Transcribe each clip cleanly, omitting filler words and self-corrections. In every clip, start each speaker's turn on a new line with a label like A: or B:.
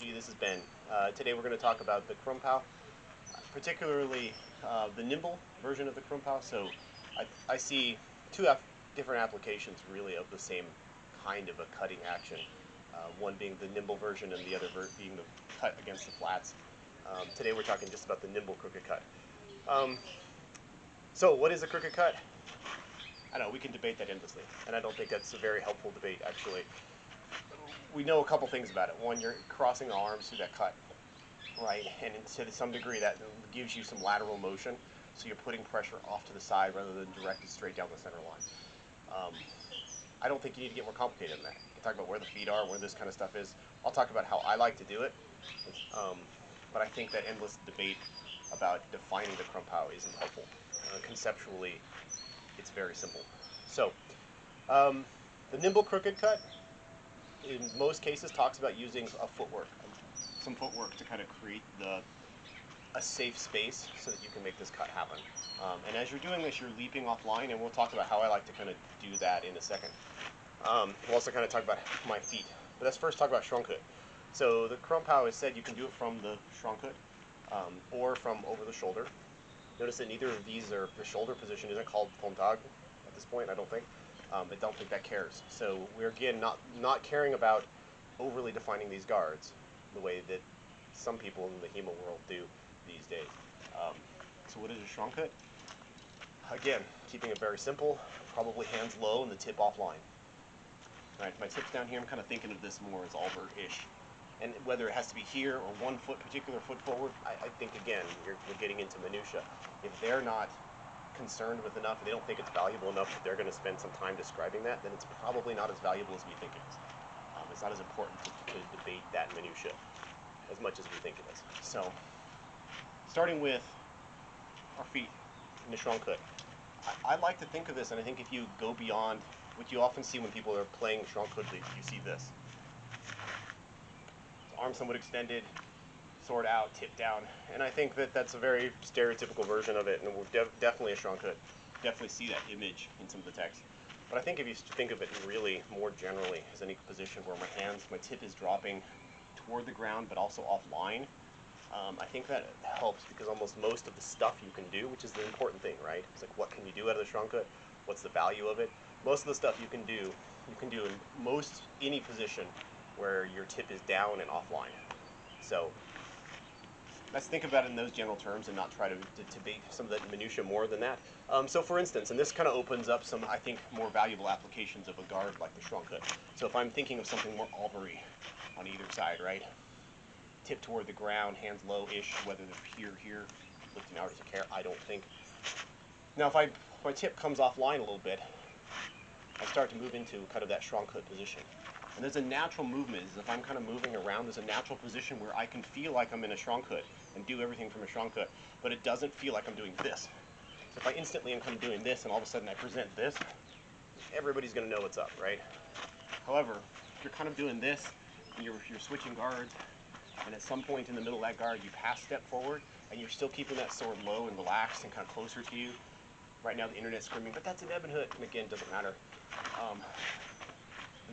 A: Steve, this is Ben. Today we're going to talk about the Krump, particularly the Nimble version of the Krump. So I see two different applications really of the same kind of a cutting action. One being the Nimble version and the other being the cut against the flats. Today we're talking just about the Nimble crooked cut. So what is a crooked cut? I know, we can debate that endlessly, and I don't think that's a very helpful debate, actually. We know a couple things about it. One, you're crossing the arms through that cut, right? And to some degree, that gives you some lateral motion, so you're putting pressure off to the side rather than directed straight down the center line. I don't think you need to get more complicated than that. You can talk about where the feet are, where this kind of stuff is. I'll talk about how I like to do it, but I think that endless debate about defining the Krump isn't helpful. Conceptually, it's very simple. So, the Nimble crooked cut, in most cases, talks about using some footwork to kind of create a safe space so that you can make this cut happen. And as you're doing this, you're leaping offline, and we'll talk about how I like to kind of do that in a second. We'll also kind of talk about my feet. But let's first talk about Schrankhood. So the Krump is said you can do it from the Schrankhood or from over the shoulder. Notice that neither of these are, the shoulder position isn't called Pontag at this point, I don't think. I don't think that cares. So we're again not caring about overly defining these guards the way that some people in the HEMA world do these days. So what is a Schrankhood? Again, keeping it very simple, probably hands low and the tip offline. Right, my tip's down here, I'm kind of thinking of this more as Albert-ish. And whether it has to be here or one particular foot forward, I think, again, you're getting into minutia. If they're not concerned with enough, if they don't think it's valuable enough that they're going to spend some time describing that, then it's probably not as valuable as we think it is. It's not as important to debate that minutia as much as we think it is. So, starting with our feet in the Schrankhood. I like to think of this, and I think if you go beyond what you often see when people are playing Schrankhood, you see this. Arms somewhat extended, sword out, tip down, and I think that that's a very stereotypical version of it, and we're definitely a Schrankhood. Definitely see that image in some of the text. But I think if you think of it really more generally as any position where my tip is dropping toward the ground but also offline, I think that helps because almost most of the stuff you can do, which is the important thing, right? It's like, what can you do out of the Schrankhood? What's the value of it? Most of the stuff you can do in any position where your tip is down and offline. So let's think about it in those general terms and not try to debate some of that minutia more than that. So for instance, and this kind of opens up some, I think, more valuable applications of a guard like the Schrankhood. So if I'm thinking of something more Albert-y on either side, right? Tip toward the ground, hands low-ish, whether they're here, Liechtenauer doesn't care, I don't think. Now if my tip comes offline a little bit, I start to move into kind of that Schrankhood position. And there's a natural movement. If I'm kind of moving around, there's a natural position where I can feel like I'm in a Schrankhood and do everything from a Schrankhood, but it doesn't feel like I'm doing this. So if I instantly am kind of doing this and all of a sudden I present this, everybody's going to know what's up, right? However, if you're kind of doing this and you're switching guards, and at some point in the middle of that guard you step forward and you're still keeping that sword low and relaxed and kind of closer to you. Right now the internet's screaming, but that's an Ebon Hood, and again, doesn't matter.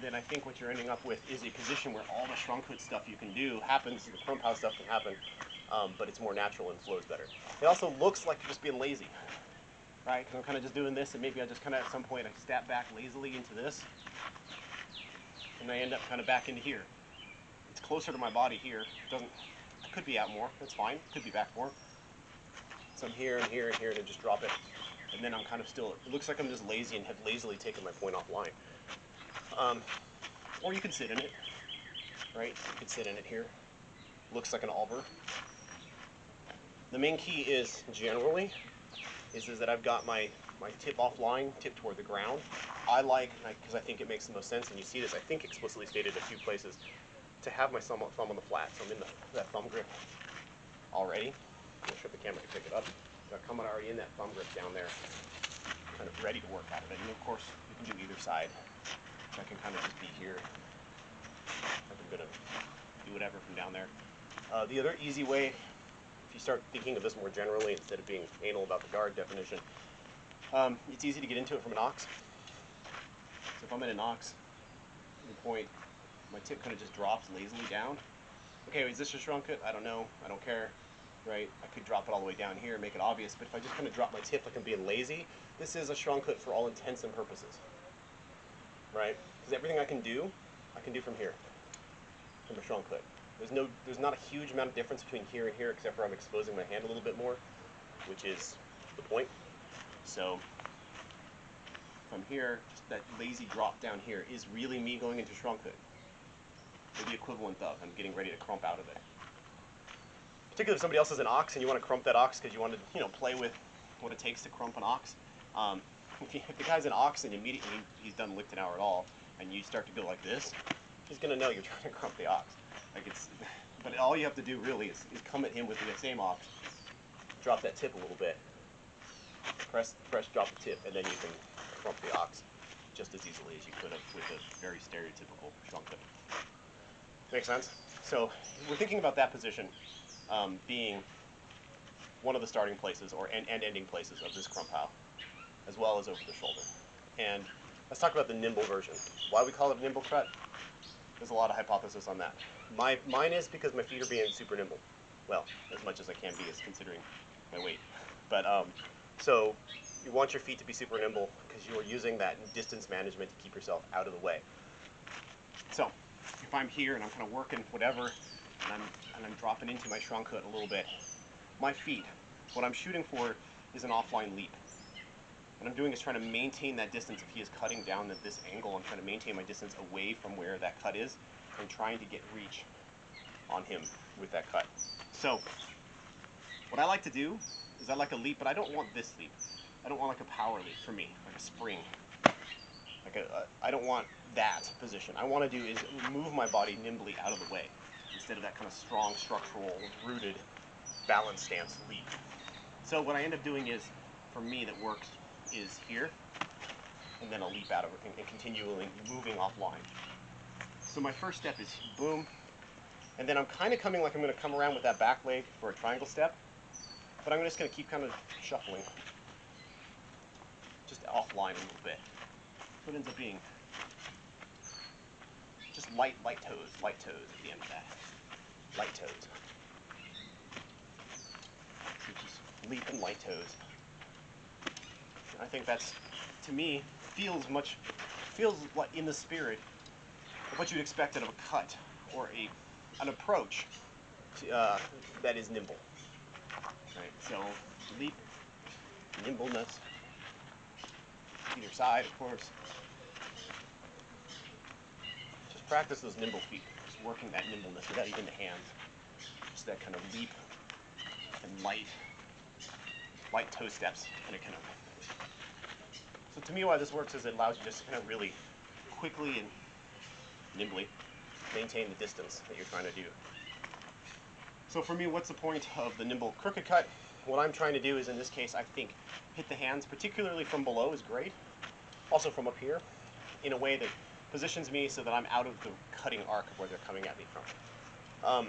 A: Then I think what you're ending up with is a position where all the Schrankhood stuff you can do happens, the Krump stuff can happen, but it's more natural and flows better. It also looks like you're just being lazy, right? Because I'm kind of just doing this, and maybe I just kind of at some point I step back lazily into this, and I end up kind of back into here. It's closer to my body here. I could be out more, that's fine. Could be back more. So I'm here and here and here to just drop it, and then I'm kind of still, it looks like I'm just lazy and have lazily taken my point offline. Or you can sit in it, right? You can sit in it here. Looks like an Albert. The main key is, generally, is that I've got my tip offline, tip toward the ground. I like, because I think it makes the most sense, and you see this, I think, explicitly stated a few places, to have my thumb on the flat. So I'm in that thumb grip already. I'm sure the camera can pick it up. I'm coming already in that thumb grip down there, kind of ready to work out of it. And of course, you can do either side. I can kind of just be here. I'm going to do whatever from down there. The other easy way, if you start thinking of this more generally instead of being anal about the guard definition, it's easy to get into it from an ox. So if I'm in an ox, the point, my tip kind of just drops lazily down, Okay, is this a shrunk cut? I don't know. I don't care. Right? I could drop it all the way down here, make it obvious, but if I just kind of drop my tip like I'm being lazy, this is a shrunk cut for all intents and purposes. Right? Because everything I can do from here, from a shrunk cut. There's not a huge amount of difference between here and here, except for I'm exposing my hand a little bit more, which is the point. So from here, just that lazy drop down here is really me going into shrunk cut. Or the equivalent of, I'm getting ready to crump out of it. Particularly if somebody else is an ox and you want to crump that ox because you want to, play with what it takes to crump an ox. If the guy's an ox and immediately he's done Liechtenauer at all, and you start to go like this, he's gonna know you're trying to crump the ox. But all you have to do really is come at him with the same ox, drop that tip a little bit, press, drop the tip, and then you can crump the ox just as easily as you could have with a very stereotypical shrunk cut. Make sense? So we're thinking about that position being one of the starting places and ending places of this crump how, as well as over the shoulder. And let's talk about the nimble version. Why we call it a nimble cut? There's a lot of hypothesis on that. Mine is because my feet are being super nimble. Well, as much as I can be, as considering my weight. But so you want your feet to be super nimble because you are using that distance management to keep yourself out of the way. So if I'm here and I'm kind of working whatever, and I'm dropping into my shrunk cut a little bit, my feet, what I'm shooting for is an offline leap. What I'm doing is trying to maintain that distance. If he is cutting down at this angle, I'm trying to maintain my distance away from where that cut is and trying to get reach on him with that cut. So what I like to do is I like a leap, but I don't want this leap. I don't want like a power leap for me, like a spring. I don't want that position. I want to do is move my body nimbly out of the way instead of that kind of strong, structural, rooted balance stance leap. So what I end up doing is, for me that works, is here, and then a leap out of it and continually moving offline. So my first step is boom, and then I'm kind of coming like I'm going to come around with that back leg for a triangle step, but I'm just going to keep kind of shuffling, just offline a little bit. So it ends up being just light toes at the end of that. Light toes. So just leap and light toes. I think that's, to me, feels like in the spirit of what you'd expect out of a cut or an approach to, that is nimble. Right? So leap, nimbleness, either side, of course. Just practice those nimble feet, just working that nimbleness without even the hands. Just that kind of leap and light toe steps, and it kind of. So to me, why this works is it allows you just to kind of really quickly and nimbly maintain the distance that you're trying to do. So for me, what's the point of the nimble crooked cut? What I'm trying to do is, in this case, I think hit the hands, particularly from below, is great. Also from up here, in a way that positions me so that I'm out of the cutting arc of where they're coming at me from.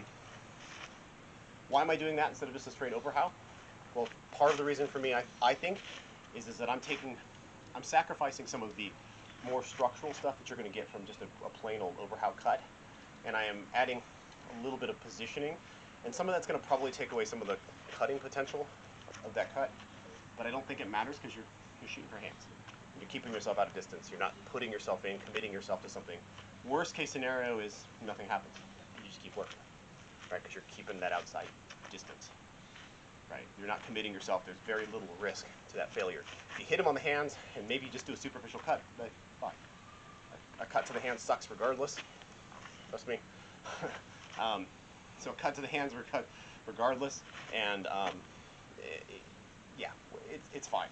A: Why am I doing that instead of just a straight overhow? Well, part of the reason for me, I think, is that I'm sacrificing some of the more structural stuff that you're going to get from just a plain old overhow cut, and I am adding a little bit of positioning, and some of that's going to probably take away some of the cutting potential of that cut, but I don't think it matters because you're shooting for hands. You're keeping yourself out of distance. You're not putting yourself in, committing yourself to something. Worst case scenario is nothing happens. You just keep working, right? Because you're keeping that outside distance. Right? You're not committing yourself. There's very little risk to that failure. If you hit him on the hands and maybe just do a superficial cut, but fine. A cut to the hands sucks regardless. Trust me. So a cut to the hands regardless, and yeah, it's fine.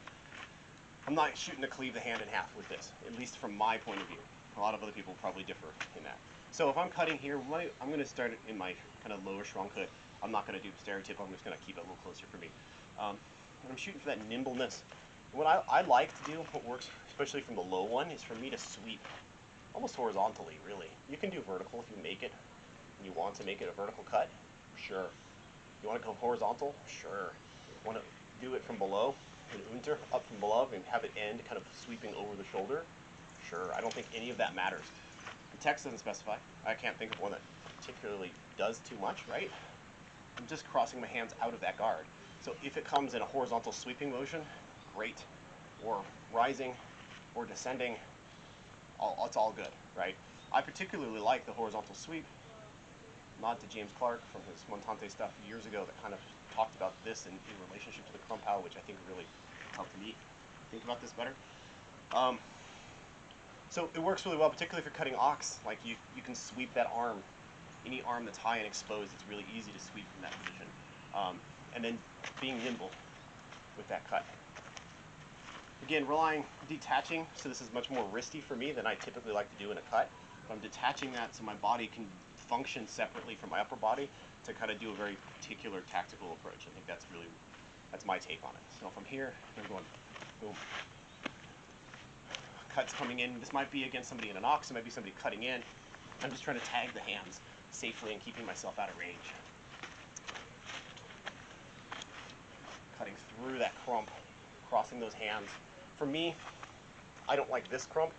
A: I'm not shooting to cleave the hand in half with this, at least from my point of view. A lot of other people probably differ in that. So if I'm cutting here, I'm going to start it in my kind of lower shrunk cut. I'm not going to do stereotype. I'm just going to keep it a little closer for me. And I'm shooting for that nimbleness. What I like to do, what works, especially from the low one, is for me to sweep almost horizontally, really. You can do vertical if you make it, and you want to make it a vertical cut, sure. You want to go horizontal, sure. You want to do it from below, an unter, up from below, and have it end kind of sweeping over the shoulder, sure. I don't think any of that matters. The text doesn't specify. I can't think of one that particularly does too much, right? I'm just crossing my hands out of that guard. So if it comes in a horizontal sweeping motion, great. Or rising, or descending, it's all good, right? I particularly like the horizontal sweep. Nod to James Clark from his Montante stuff years ago that kind of talked about this in relationship to the Crump, which I think really helped me think about this better. So it works really well, particularly if you're cutting ox. Like you can sweep that arm, any arm that's high and exposed. It's really easy to sweep from that position. And then being nimble with that cut. Again, detaching, so this is much more wristy for me than I typically like to do in a cut. But I'm detaching that so my body can function separately from my upper body to kind of do a very particular tactical approach. I think that's my take on it. So if I'm here, I'm going boom. Cuts coming in. This might be against somebody in an ox, it might be somebody cutting in. I'm just trying to tag the hands safely and keeping myself out of range. Cutting through that crump, crossing those hands. For me, I don't like this crump.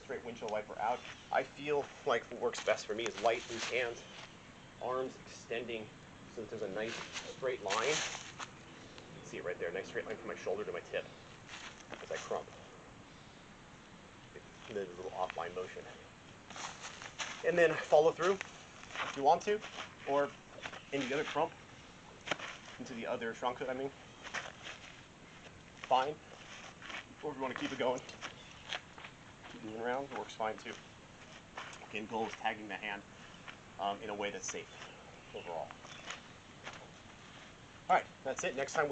A: Straight windshield wiper out. I feel like what works best for me is light, loose hands, arms extending so that there's a nice straight line. You can see it right there, nice straight line from my shoulder to my tip as I crump. And then a little offline motion. And then follow through if you want to, or in the other crump, into the other Schranke, I mean. Fine. Or if you want to keep it going, keep moving around, it works fine too. Again, goal is tagging the hand in a way that's safe overall. All right, that's it. Next time.